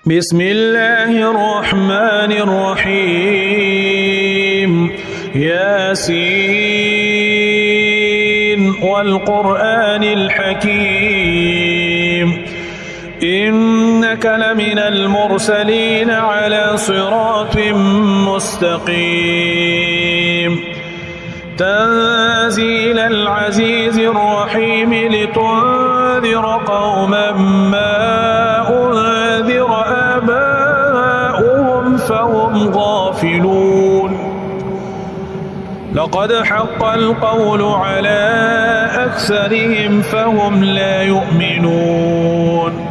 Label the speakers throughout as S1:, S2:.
S1: بسم الله الرحمن الرحيم ياسين والقرآن الحكيم إنك لمن المرسلين على صراط مستقيم تنزيل العزيز الرحيم لتنذر قوما ما أنذر آباؤهم فهم غافلون لقد حق القول على أكثرهم فهم لا يؤمنون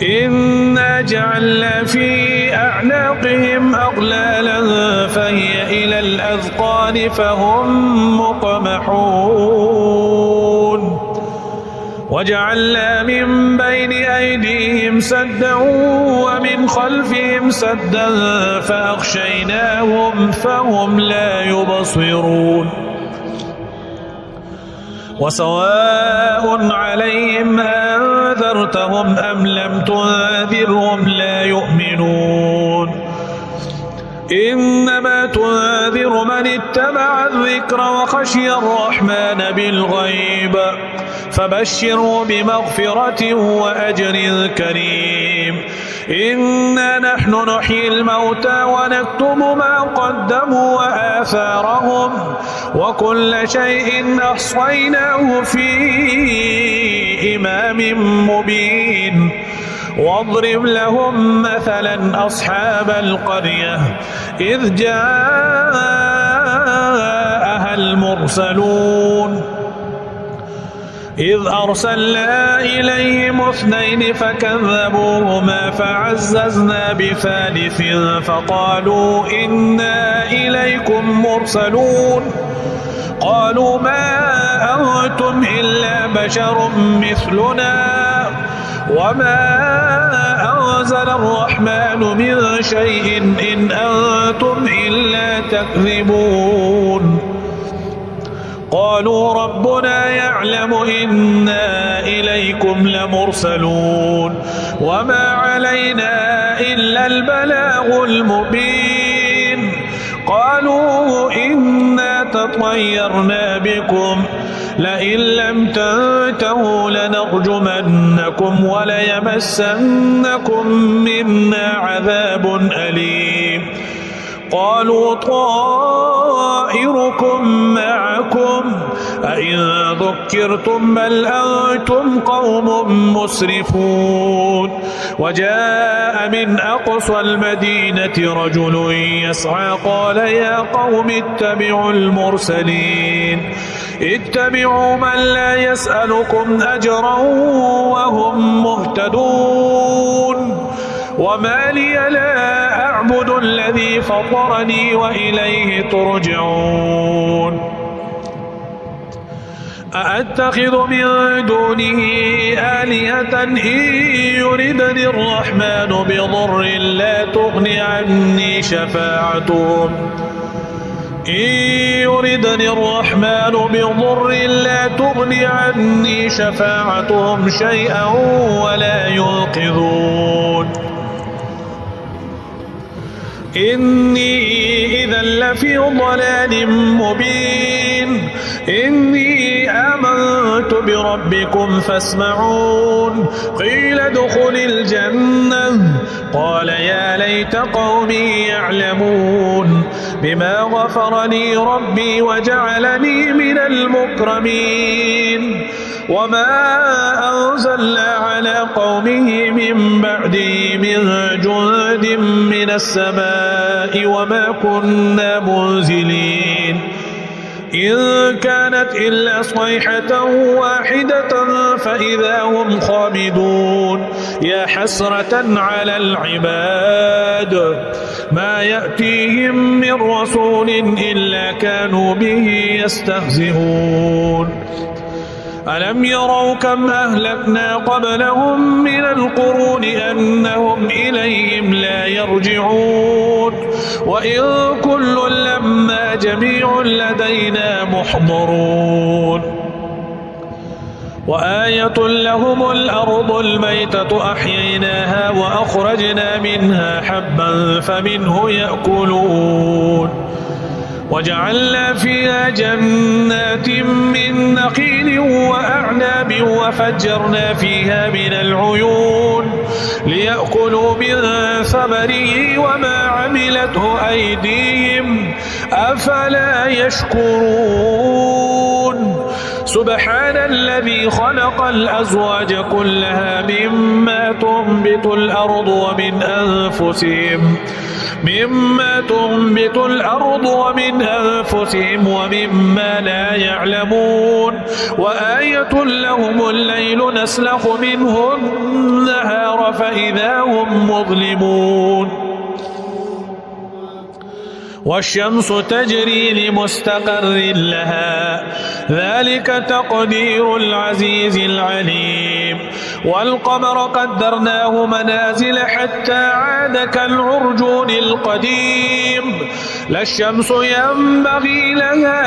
S1: إنا جعلنا في أعناقهم أغلالا فهي إلى الأذقان فهم مقمحون وجعلنا من بين أيديهم سدا ومن خلفهم سدا فأغشيناهم فهم لا يبصرون وسواء عليهم أنذرتهم أم لم تنذرهم لا يؤمنون إنما تنذر من اتبع الذكر وخشي الرحمن بالغيب فبشره بمغفرة وأجر كريم إنا نحن نحيي الموتى ونكتب ما قدموا وآثارهم وكل شيء أحصيناه في إمام مبين واضرب لهم مثلا أصحاب القرية إذ جاءها المرسلون إذ أرسلنا إليهم اثنين فكذبوهما فعززنا بثالث فقالوا إنا إليكم مرسلون قالوا ما أنتم إلا بشر مثلنا وما أنزل الرحمن من شيء إن أنتم إلا تكذبون قالوا ربنا يعلم إنا إليكم لمرسلون وما علينا إلا البلاغ المبين قالوا إنا تطيرنا بكم لئن لم تنتهوا لنرجمنكم وليمسنكم منا عذاب أليم قالوا طائركم معكم أئن ذكرتم بل أنتم قوم مسرفون وجاء من أقصى المدينة رجل يسعى قال يا قوم اتبعوا المرسلين اتبعوا من لا يسألكم أجرا وهم مهتدون وما لي لا أعبد الذي فطرني وإليه ترجعون أأتخذ من دونه آلهة إن يردني الرحمن بضر لا تغني عني شفاعتهم إن يردني الرحمن بضر لا تغني عني شفاعتهم شيئا ولا ينقذون إني إذا لفي ضلال مبين إني آمنت بربكم فاسمعون قيل ادخل الجنة قال يا ليت قومي يعلمون بما غفر لي ربي وجعلني من المكرمين وما أنزلنا على قومه من بعده من جند من السماء وما كنا منزلين إن كانت إلا صيحة واحدة فإذا هم خامدون يا حسرة على العباد ما يأتيهم من رسول إلا كانوا به يستهزئون ألم يروا كم أهلكنا قبلهم من القرون أنهم إليهم لا يرجعون وإن كل لما جميع لدينا محضرون وآية لهم الأرض الميتة أحييناها وأخرجنا منها حبا فمنه يأكلون وجعلنا فيها جنات من نخيل وأعناب وفجرنا فيها من العيون ليأكلوا من ثمره وما عملته أيديهم أفلا يشكرون سبحان الذي خلق الأزواج كلها مما تنبت الأرض ومن أنفسهم ومما لا يعلمون وآية لهم الليل نسلخ منه النهار فإذا هم مظلمون والشمس تجري لمستقر لها ذلك تقدير العزيز العليم والقمر قدرناه منازل حتى عاد كالعرجون القديم لا الشمس ينبغي لها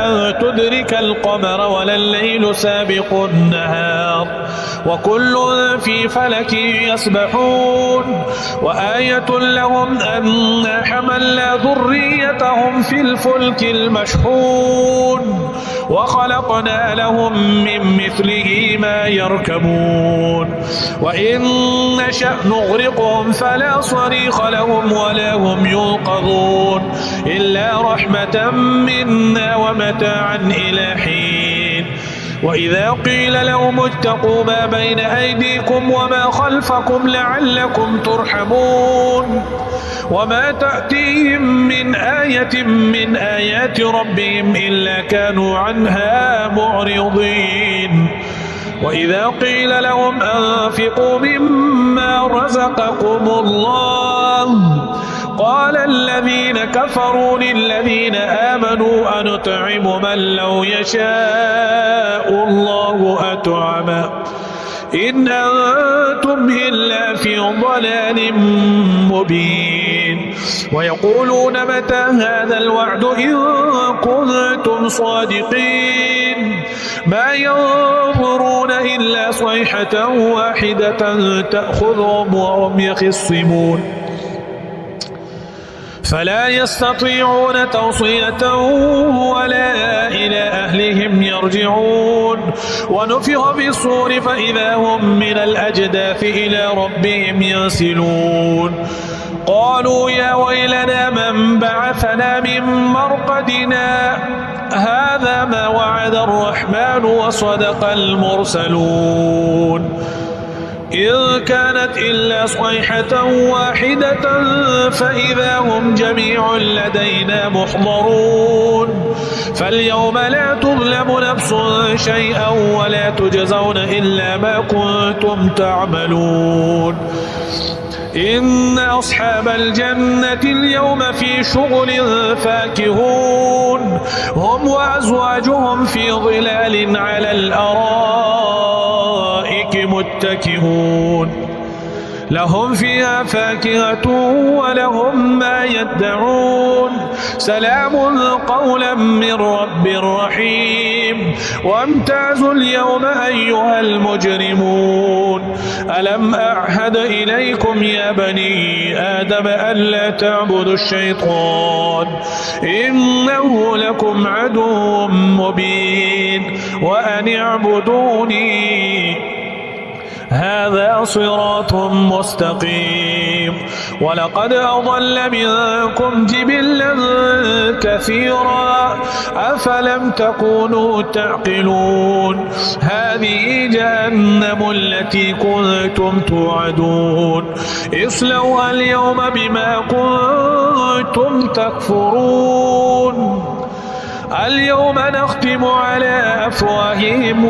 S1: أن تدرك القمر ولا الليل سابق النهار وكل في فلك يسبحون وآية لهم أنا حملنا ذريتهم في الفلك المشحون وخلقنا لهم من مثله ما يركبون وإن نشأ نغرقهم فلا صريخ لهم ولا هم ينقذون إلا رحمة منا ومتاعا إلى حين وإذا قيل لهم اتقوا ما بين أيديكم وما خلفكم لعلكم ترحمون وما تأتيهم من آية من آيات ربهم إلا كانوا عنها معرضين وإذا قيل لهم أنفقوا مما رزقكم الله قال الذين كفروا للذين آمنوا أنطعم من لو يشاء الله أطعمه إن أنتم إلا في ضلال مبين ويقولون متى هذا الوعد إن كنتم صادقين ما ينظرون إلا صيحة واحدة تأخذهم وهم يخصمون فلا يستطيعون توصية ولا إلى أهلهم يرجعون ونفخ في الصور فإذا هم من الأجداث إلى ربهم ينسلون قالوا يا ويلنا من بعثنا من مرقدنا هذا ما وعد الرحمن وصدق المرسلون إن كانت إلا صيحة واحدة فإذا هم جميع لدينا محضرون فاليوم لا تظلم نفس شيئا ولا تجزون إلا ما كنتم تعملون إن أصحاب الجنة اليوم في شغل فاكهون هم وأزواجهم في ظلال على الأرائك متكئون لهم فيها فاكهة ولهم ما يدعون سلام قولا من رب رحيم وامتازوا اليوم أيها المجرمون ألم أعهد إليكم يا بني آدم ألا تعبدوا الشيطان إنه لكم عدو مبين وأن اعبدوني هذا صراط مستقيم ولقد أضل منكم جبلا كثيرا أفلم تكونوا تعقلون هذه جهنم التي كنتم توعدون اصلوها اليوم بما كنتم تكفرون اليوم نختم على أفواههم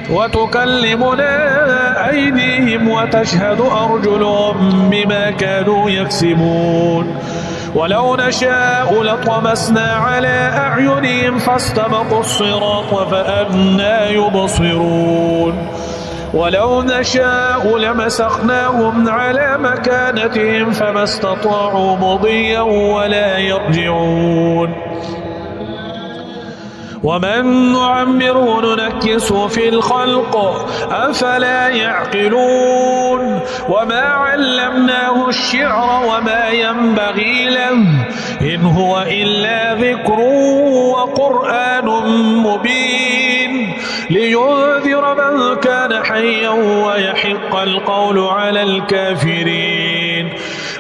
S1: وتكلمنا أيديهم وتشهد أرجلهم بما كانوا يكسبون ولو نشاء لطمسنا على أعينهم فاستبقوا الصراط فأنى يبصرون ولو نشاء لمسخناهم على مكانتهم فما استطاعوا مضيا ولا يرجعون ومن نعمره ننكسه في الخلق أفلا يعقلون وما علمناه الشعر وما ينبغي له إن هو إلا ذكر وقرآن مبين لينذر من كان حيا ويحق القول على الكافرين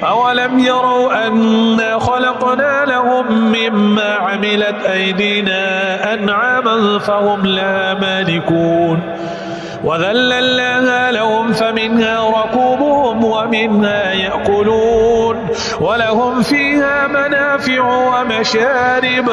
S1: أولم يروا أنا خلقنا لهم مما عملت أيدينا أنعاما فهم لها مالكون وذللناها لهم فمنها ركوبهم ومنها يأكلون ولهم فيها منافع ومشارب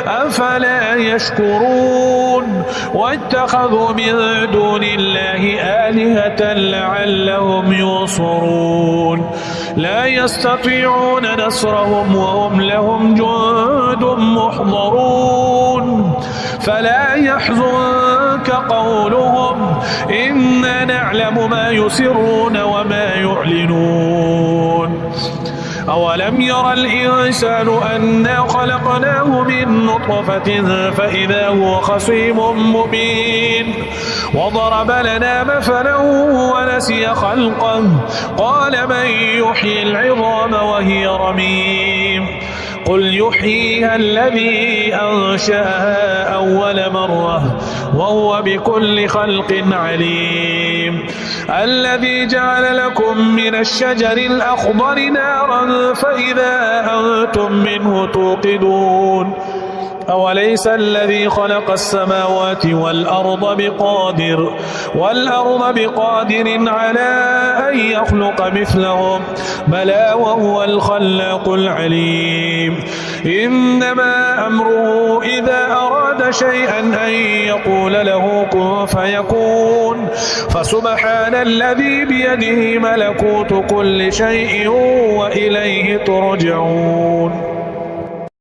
S1: أفلا يشكرون واتخذوا من دون الله آلهة لعلهم ينصرون لا يستطيعون نصرهم وهم لهم جند محضرون فلا يحزنك قولهم إنا نعلم ما يسرون وما يعلنون أولم ير الإنسان أنا خلقناه من نطفة فإذا هو خصيم مبين وضرب لنا مثلا ونسي خلقه قال من يحيي العظام وهي رميم قل يحييها الذي أنشأها أول مرة وهو بكل خلق عليم الذي جعل لكم من الشجر الأخضر نارا فإذا أنتم منه توقدون أوليس الذي خلق السماوات والأرض بقادر على أن يخلق مثلهم بلى وهو الخلاق العليم إنما أمره إذا أراد شيئا أن يقول له كن فيكون فسبحان الذي بيده ملكوت كل شيء وإليه ترجعون